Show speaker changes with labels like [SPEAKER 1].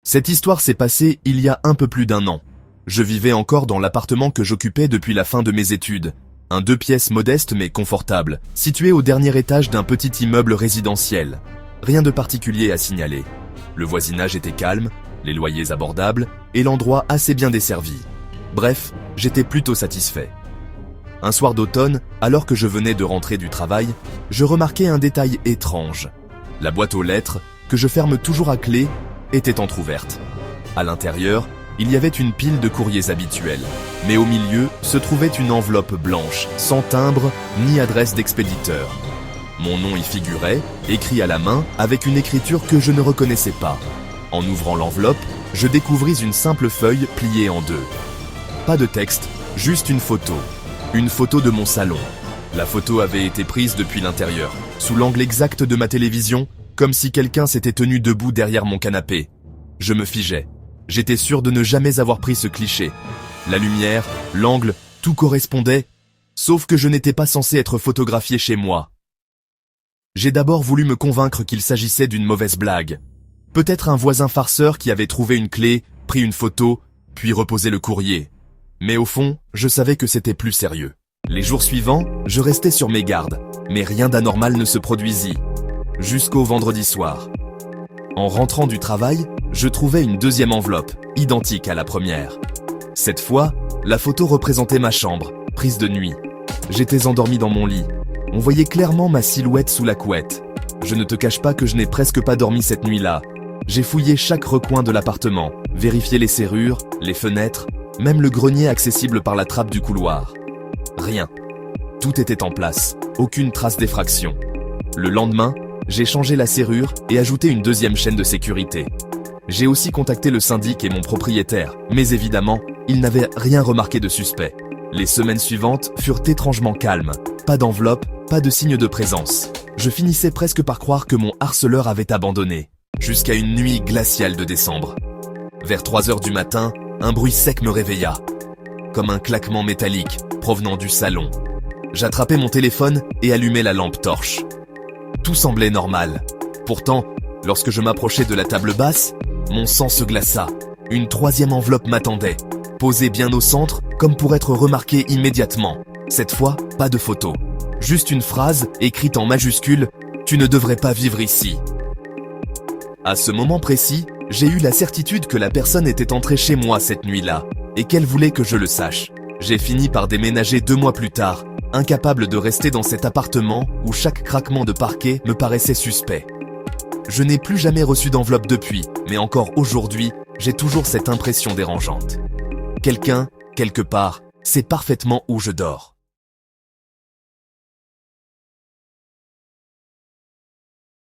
[SPEAKER 1] Cette histoire s'est passée il y a un peu plus d'1 an. Je vivais encore dans l'appartement que j'occupais depuis la fin de mes études. Un 2 pièces modeste mais confortable, situé au dernier étage d'un petit immeuble résidentiel. Rien de particulier à signaler. Le voisinage était calme, les loyers abordables et l'endroit assez bien desservi. Bref, j'étais plutôt satisfait. Un soir d'automne, alors que je venais de rentrer du travail, je remarquai un détail étrange. La boîte aux lettres, que je ferme toujours à clé, était entrouverte. À l'intérieur, il y avait une pile de courriers habituels, mais au milieu se trouvait une enveloppe blanche, sans timbre ni adresse d'expéditeur. Mon nom y figurait, écrit à la main, avec une écriture que je ne reconnaissais pas. En ouvrant l'enveloppe, je découvris une simple feuille pliée en 2. Pas de texte, juste une photo. Une photo de mon salon. La photo avait été prise depuis l'intérieur, sous l'angle exact de ma télévision, comme si quelqu'un s'était tenu debout derrière mon canapé. Je me figeais. J'étais sûr de ne jamais avoir pris ce cliché. La lumière, l'angle, tout correspondait, sauf que je n'étais pas censé être photographié chez moi. J'ai d'abord voulu me convaincre qu'il s'agissait d'une mauvaise blague. Peut-être un voisin farceur qui avait trouvé une clé, pris une photo, puis reposé le courrier. Mais au fond, je savais que c'était plus sérieux. Les jours suivants, je restais sur mes gardes, mais rien d'anormal ne se produisit. Jusqu'au vendredi soir. En rentrant du travail, je trouvais une deuxième enveloppe, identique à la première. Cette fois, la photo représentait ma chambre, prise de nuit. J'étais endormi dans mon lit. On voyait clairement ma silhouette sous la couette. Je ne te cache pas que je n'ai presque pas dormi cette nuit-là. J'ai fouillé chaque recoin de l'appartement, vérifié les serrures, les fenêtres, même le grenier accessible par la trappe du couloir. Rien. Tout était en place, aucune trace d'effraction. Le lendemain, j'ai changé la serrure et ajouté une deuxième chaîne de sécurité. J'ai aussi contacté le syndic et mon propriétaire, mais évidemment, ils n'avaient rien remarqué de suspect. Les semaines suivantes furent étrangement calmes. Pas d'enveloppe, pas de signe de présence. Je finissais presque par croire que mon harceleur avait abandonné. Jusqu'à une nuit glaciale de décembre. Vers 3 heures du matin, un bruit sec me réveilla. Comme un claquement métallique provenant du salon. J'attrapai mon téléphone et allumai la lampe torche. Tout semblait normal. Pourtant, lorsque je m'approchais de la table basse, mon sang se glaça. Une troisième enveloppe m'attendait, posée bien au centre, comme pour être remarquée immédiatement. Cette fois, pas de photo. Juste une phrase, écrite en majuscule, « Tu ne devrais pas vivre ici ». À ce moment précis, j'ai eu la certitude que la personne était entrée chez moi cette nuit-là, et qu'elle voulait que je le sache. J'ai fini par déménager 2 mois plus tard, incapable de rester dans cet appartement où chaque craquement de parquet me paraissait suspect. Je n'ai plus jamais reçu d'enveloppe depuis, mais encore aujourd'hui, j'ai toujours cette impression dérangeante. Quelqu'un, quelque part, sait parfaitement où je dors.